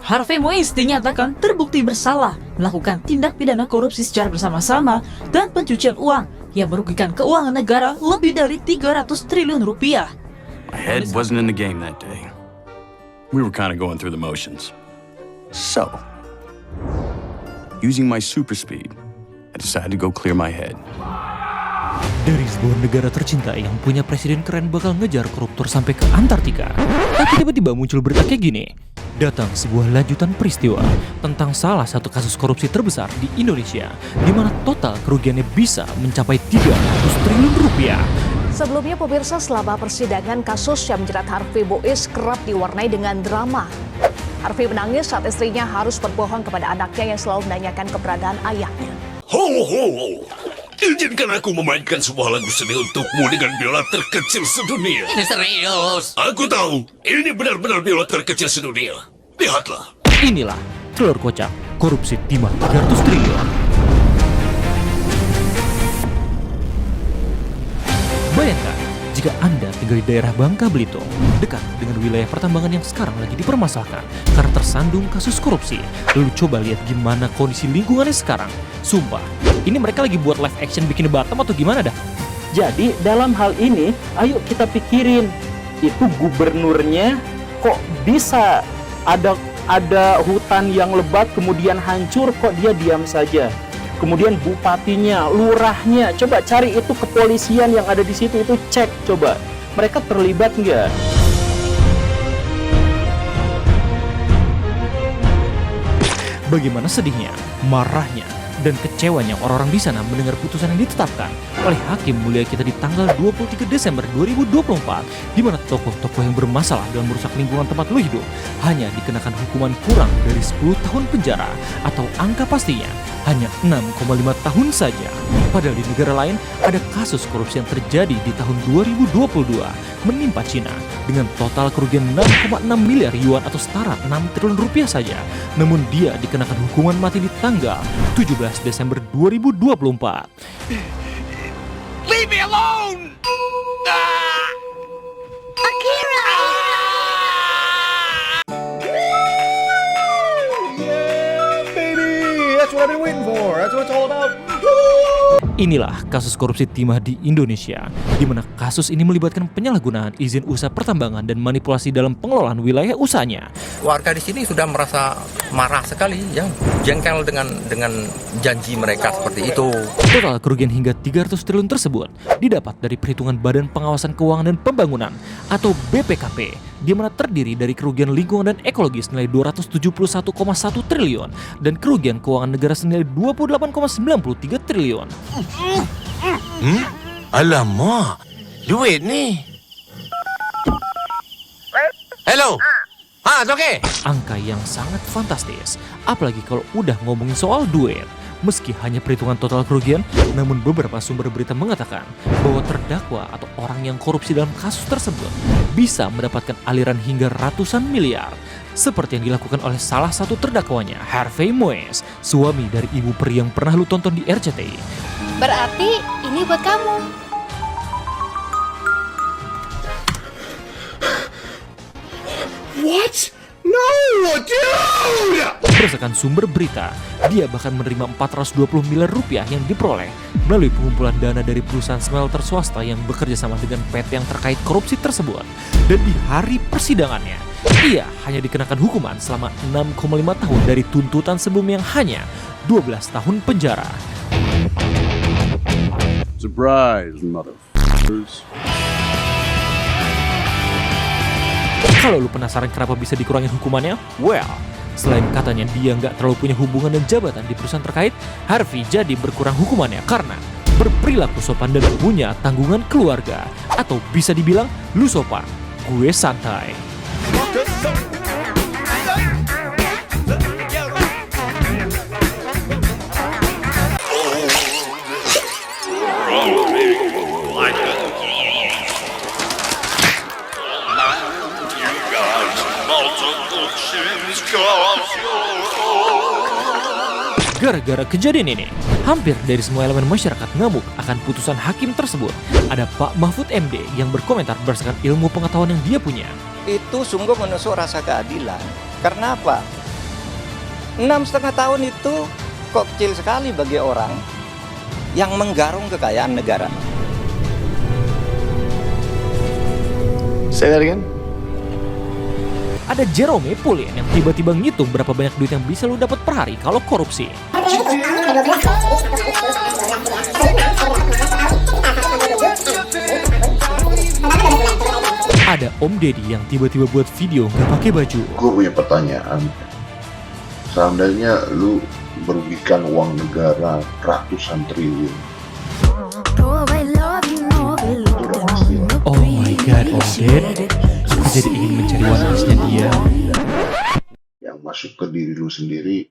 Harvey Moise dinyatakan terbukti bersalah melakukan tindak pidana korupsi secara bersama-sama dan pencucian uang yang merugikan keuangan negara lebih dari 300 triliun rupiah. My head wasn't in the game that day. We were kind of going through the motions. So, using my super speed, I decided to go clear my head. Dari sebuah negara tercinta yang punya presiden keren bakal ngejar koruptor sampai ke Antartika. Tapi tiba-tiba muncul berita kayak gini. Datang sebuah lanjutan peristiwa tentang salah satu kasus korupsi terbesar di Indonesia, di mana total kerugiannya bisa mencapai 300 triliun rupiah. Sebelumnya pemirsa, selama persidangan kasus yang menjerat Harvey Moise kerap diwarnai dengan drama. Harvey menangis saat istrinya harus berbohong kepada anaknya yang selalu menanyakan keberadaan ayahnya. Ho, ho, ho. Izinkan aku memainkan sebuah lagu seni untukmu dengan biola terkecil sedunia. Ini serius. Aku tahu, ini benar-benar biola terkecil sedunia. Lihatlah. Inilah telur kocak korupsi timah 300 triliun. Bayangkan jika Anda tinggal di daerah Bangka Belitung, dekat dengan wilayah pertambangan yang sekarang lagi dipermasalahkan karena tersandung kasus korupsi. Lalu coba lihat gimana kondisi lingkungannya sekarang. Sumpah, ini mereka lagi buat live action bikin Batam atau gimana dah? Jadi dalam hal ini, ayo kita pikirin, itu gubernurnya kok bisa ada hutan yang lebat kemudian hancur, kok dia diam saja. Kemudian bupatinya, lurahnya, coba cari itu kepolisian yang ada di situ, itu cek coba. Mereka terlibat nggak? Bagaimana sedihnya, marahnya, dan kecewanya orang-orang di sana mendengar putusan yang ditetapkan oleh Hakim Mulia kita di tanggal 23 Desember 2024, di mana tokoh-tokoh yang bermasalah dalam merusak lingkungan tempat lo hidup hanya dikenakan hukuman kurang dari 10 tahun penjara atau angka pastinya hanya 6,5 tahun saja. Padahal di negara lain ada kasus korupsi yang terjadi di tahun 2022 menimpa Cina dengan total kerugian 6,6 miliar yuan atau setara 6 triliun rupiah saja. Namun dia dikenakan hukuman mati di tanggal 17 Desember 2024. Leave me alone! Inilah kasus korupsi timah di Indonesia, di mana kasus ini melibatkan penyalahgunaan izin usaha pertambangan dan manipulasi dalam pengelolaan wilayah usahanya. Warga di sini sudah merasa marah sekali, ya, jengkel dengan janji mereka seperti itu. Total kerugian hingga 300 triliun tersebut didapat dari perhitungan Badan Pengawasan Keuangan dan Pembangunan atau BPKP, di mana terdiri dari kerugian lingkungan dan ekologis nilai 271,1 triliun dan kerugian keuangan negara senilai 28,93 triliun. Alamak, duit nih. Hello. It's okay. Angka yang sangat fantastis, apalagi kalau udah ngomongin soal duit. Meski hanya perhitungan total kerugian, namun beberapa sumber berita mengatakan bahwa terdakwa atau orang yang korupsi dalam kasus tersebut bisa mendapatkan aliran hingga ratusan miliar. Seperti yang dilakukan oleh salah satu terdakwanya, Harvey Moise, suami dari ibu peri yang pernah lu tonton di RCTI. Berarti ini buat kamu. What? No, dude! Berdasarkan sumber berita, dia bahkan menerima 420 miliar rupiah yang diperoleh melalui pengumpulan dana dari perusahaan smelter swasta yang bekerja sama dengan PT yang terkait korupsi tersebut. Dan di hari persidangannya, ia hanya dikenakan hukuman selama 6,5 tahun dari tuntutan sebelumnya yang hanya 12 tahun penjara. Surprise, motherfuckers. Kalau lu penasaran kenapa bisa dikurangin hukumannya? Well, selain katanya dia nggak terlalu punya hubungan dan jabatan di perusahaan terkait, Harvey jadi berkurang hukumannya karena berperilaku sopan dan punya tanggungan keluarga. Atau bisa dibilang, lu sopan, gue santai. Gara-gara kejadian ini, hampir dari semua elemen masyarakat ngamuk akan putusan hakim tersebut. Ada Pak Mahfud MD yang berkomentar berdasarkan ilmu pengetahuan yang dia punya. Itu sungguh menusuk rasa keadilan. Karena apa? 6,5 tahun itu kok kecil sekali bagi orang yang menggarung kekayaan negara. Say that again? Ada Jerome Pauline yang tiba-tiba ngitung berapa banyak duit yang bisa lu dapat per hari kalau korupsi. Ada Om Deddy yang tiba-tiba buat video nggak pakai baju. Gue punya pertanyaan. Seandainya lu merugikan uang negara ratusan triliun, itu udah pasti lah. Oh my god, Om Ded, aku jadi ingin mencari warisnya dia. Yang masuk ke diri lu sendiri.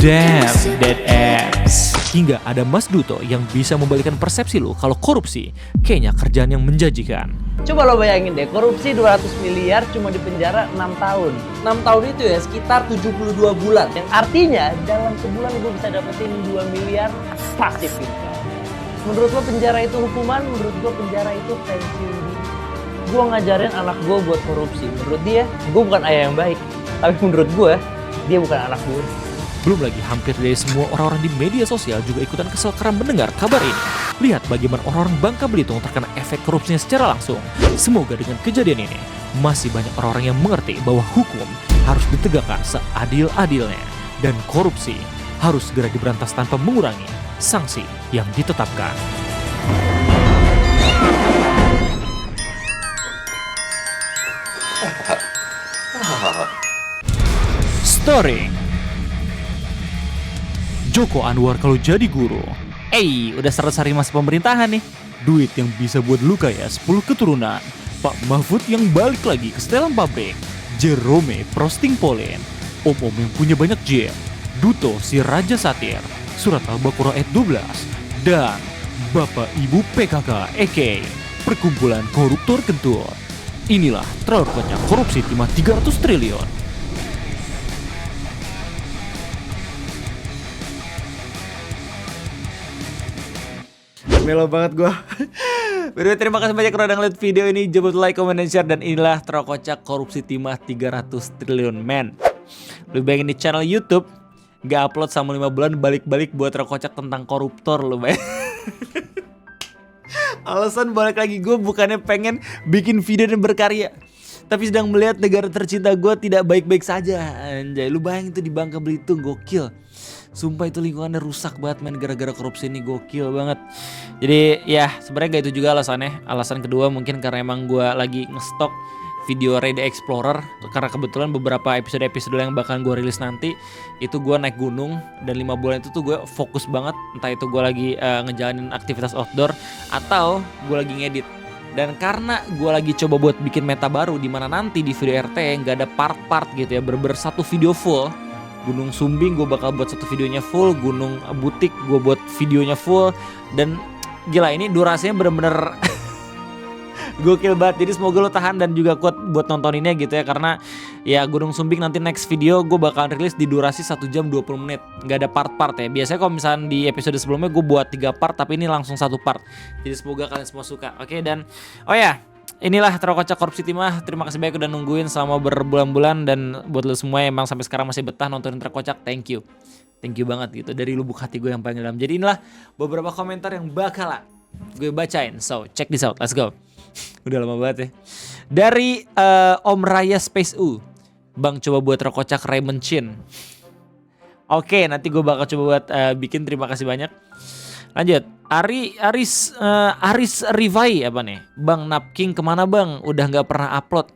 Damn, dead ass. Hingga ada Mas Duto yang bisa membalikkan persepsi lu kalau korupsi kayaknya kerjaan yang menjanjikan. Coba lo bayangin deh, korupsi 200 miliar cuma di penjara 6 tahun. 6 tahun itu ya sekitar 72 bulan. Yang artinya dalam sebulan gue bisa dapetin 2 miliar pasif income. Menurut lo penjara itu hukuman, menurut gue penjara itu pensiun. Gue ngajarin anak gue buat korupsi. Menurut dia, gue bukan ayah yang baik. Tapi menurut gue, dia bukan anak gue. Belum lagi hampir dari semua orang-orang di media sosial juga ikutan kesel karena mendengar kabar ini. Lihat bagaimana orang-orang Bangka Belitung terkena efek korupsinya secara langsung. Semoga dengan kejadian ini, masih banyak orang-orang yang mengerti bahwa hukum harus ditegakkan seadil-adilnya. Dan korupsi harus segera diberantas tanpa mengurangi sanksi yang ditetapkan. Story Joko Anwar kalau jadi guru. Udah 100 hari masa pemerintahan nih. Duit yang bisa buat lu kaya 10 keturunan. Pak Mahfud yang balik lagi ke setelan pabrik. Jerome Prosting Pauline. Om-om yang punya banyak jet. Duto si Raja Satir. Surat Al-Baqarah ayat 12. Dan Bapak Ibu PKK EK. Perkumpulan Koruptor Kentut. Inilah trailer banyak korupsi timah 300 triliun. Melo banget gue. Berdua terima kasih banyak udah ngeliat video ini. Jangan lupa like, comment, dan share. Dan inilah terkocak korupsi timah 300 triliun men. Lu bayangin di channel YouTube gak upload sama 5 bulan, balik-balik buat terkocak tentang koruptor. Lu bayangin. Alasan balik lagi gue bukannya pengen bikin video dan berkarya, tapi sedang melihat negara tercinta gue tidak baik-baik saja. Anjay, lu bayangin itu di Bangka Belitung, gokil. Sumpah itu lingkungannya rusak banget men, gara-gara korupsi ini, gokil banget. Jadi ya sebenarnya gak itu juga alasannya. Alasan kedua mungkin karena emang gue lagi ngestok video Raid Explorer. Karena kebetulan beberapa episode-episode yang bakal gue rilis nanti itu gue naik gunung. Dan 5 bulan itu tuh gue fokus banget. Entah itu gue lagi ngejalanin aktivitas outdoor atau gue lagi ngedit. Dan karena gue lagi coba buat bikin meta baru, dimana nanti di video RT gak ada part-part gitu ya, bener-bener satu video full. Gunung Sumbing gue bakal buat satu videonya full, Gunung Butik gue buat videonya full. Dan gila ini durasinya bener-bener gokil banget. Jadi semoga lo tahan dan juga kuat buat nontoninnya gitu ya. Karena ya Gunung Sumbing nanti next video gue bakal rilis di durasi 1 jam 20 menit. Gak ada part-part ya. Biasanya kalau misalnya di episode sebelumnya gue buat 3 part, tapi ini langsung 1 part. Jadi semoga kalian semua suka. Oke, dan oh ya, inilah terkocak korupsi timah. Terima kasih banyak udah nungguin selama berbulan-bulan. Dan buat lo semua yang emang sampai sekarang masih betah nontonin terkocak, thank you. Thank you banget gitu, dari lubuk hati gue yang paling dalam. Jadi inilah beberapa komentar yang bakal gue bacain. So check this out, let's go. Udah lama banget ya. Dari Om Raya Space U. Bang coba buat terkocak Raymond Chin. Oke, nanti gue bakal coba buat bikin, terima kasih banyak. Lanjut, Aris Rivai apa nih? Bang Napking kemana bang? Udah nggak pernah upload.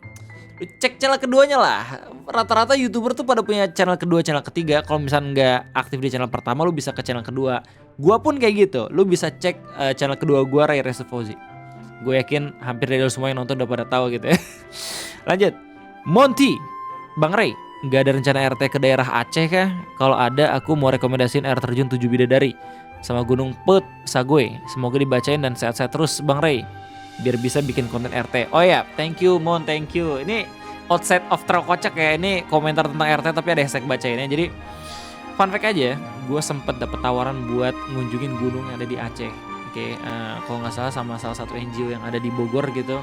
Cek channel keduanya lah. Rata-rata YouTuber tuh pada punya channel kedua, channel ketiga. Kalau misalnya nggak aktif di channel pertama, lu bisa ke channel kedua. Gua pun kayak gitu. Lu bisa cek channel kedua gua, Ray Reza Fauzi. Gue yakin hampir dari semua yang nonton udah pada tahu gitu ya. Lanjut, Monty, Bang Ray, nggak ada rencana RT ke daerah Aceh kah? Kalau ada, aku mau rekomendasiin air terjun 7 Bidadari sama Gunung Put Sagoe. Semoga dibacain dan sehat-sehat terus Bang Ray, biar bisa bikin konten RT. Oh ya, thank you Mon, thank you. Ini outside of terkocak ya, ini komentar tentang RT tapi ada hashtag bacainnya. Jadi fun fact aja, gue sempet dapet tawaran buat ngunjungin gunung yang ada di Aceh. Oke, kalau nggak salah sama salah satu NGO yang ada di Bogor gitu.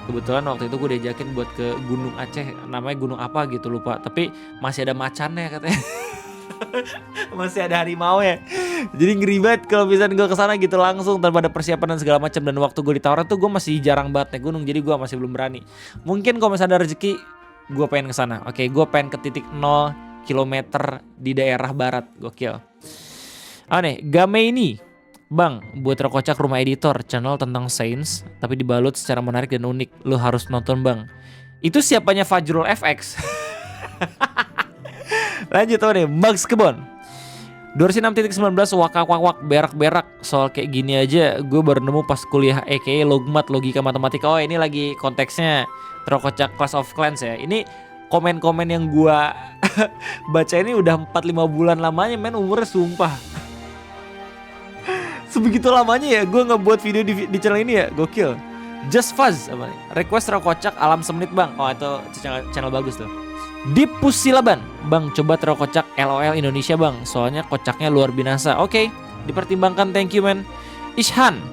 Kebetulan waktu itu gue diajakin buat ke Gunung Aceh, namanya gunung apa gitu lupa. Tapi masih ada macannya katanya. Masih ada harimau ya. Jadi ngeri banget kalau misalnya gue kesana gitu langsung tanpa ada persiapan dan segala macam. Dan waktu gue ditawarin tuh gue masih jarang banget naik gunung, jadi gue masih belum berani. Mungkin kalau misalnya ada rezeki gue pengen kesana. Oke, gue pengen ke titik 0 km di daerah barat. Gokil. Nih, Game ini Bang, buat terkocak rumah editor, channel tentang sains tapi dibalut secara menarik dan unik. Lo harus nonton Bang. Itu siapanya Fajrul FX. Lanjut nih, Bugs Kebon. Durasi 6.19 wak berak-berak. Soal kayak gini aja gue baru nemu pas kuliah aka logmat logika matematika. Oh, ini lagi konteksnya terkocak Clash of Clans ya. Ini komen-komen yang gue baca ini udah 4-5 bulan lamanya men, umurnya sumpah. Sebegitu lamanya ya gue ngebuat video di channel ini ya, gokil. Just Fuzz apa nih? Request terkocak alam semenit Bang. Oh itu channel bagus tuh. Deep Pusilaban Bang, coba terkocak LOL Indonesia Bang, soalnya kocaknya luar binasa. Oke, dipertimbangkan, thank you man. Ishan,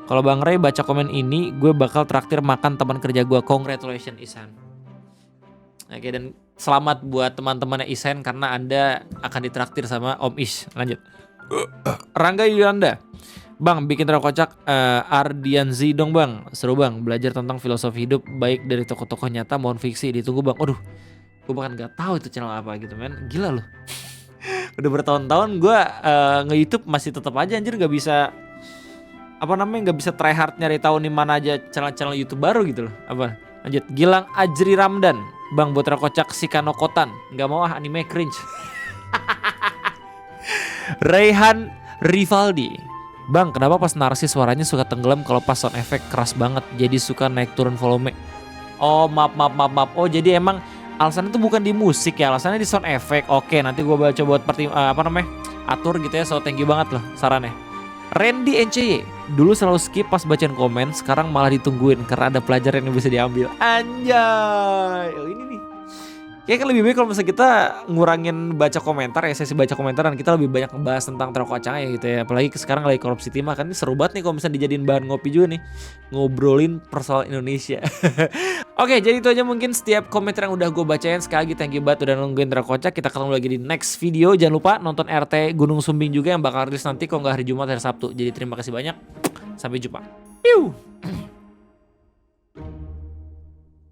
kalau Bang Ray baca komen ini gue bakal traktir makan teman kerja gue. Congratulations Ishan. Oke, dan selamat buat teman-temannya Ishan karena Anda akan ditraktir sama Om Ish. Lanjut. Rangga Yulanda, Bang bikin terkocak Ardianzi dong Bang. Seru Bang, belajar tentang filosofi hidup baik dari tokoh-tokoh nyata maupun fiksi. Ditunggu Bang. Aduh, gue bahkan gak tahu itu channel apa gitu men. Gila loh. Udah bertahun-tahun gue nge-YouTube masih tetap aja anjir gak bisa gak bisa try hard nyari tahu nih mana aja channel-channel YouTube baru gitu loh. Apa? Lanjut. Gilang Ajri Ramdan, Bang buat terkocak si Kanokotan. Gak mau anime cringe. Raihan Rivaldi, Bang kenapa pas narasi suaranya suka tenggelam kalau pas sound effect keras banget, jadi suka naik turun volume. Oh maaf. Oh jadi emang alasannya itu bukan di musik ya, alasannya di sound effect. Oke, nanti gue coba buat atur gitu ya. So thank you banget loh sarannya. Randy NCY, dulu selalu skip pas bacaan komen, sekarang malah ditungguin karena ada pelajaran yang bisa diambil. Anjay, oh ini nih. Kayaknya kan lebih baik kalau misalnya kita ngurangin baca komentar ya, sesi baca komentar, dan kita lebih banyak ngebahas tentang terkocak ya gitu ya. Apalagi sekarang lagi korupsi timah kan, ini seru banget nih kalau misalnya dijadiin bahan ngopi juga nih, ngobrolin persoalan Indonesia. Oke, jadi itu aja mungkin setiap komentar yang udah gue bacain. Sekali lagi thank you banget udah nungguin terkocak. Kita ketemu lagi di next video. Jangan lupa nonton RT Gunung Sumbing juga yang bakal rilis nanti kalau nggak hari Jumat hari Sabtu. Jadi terima kasih banyak. Sampai jumpa. Piu.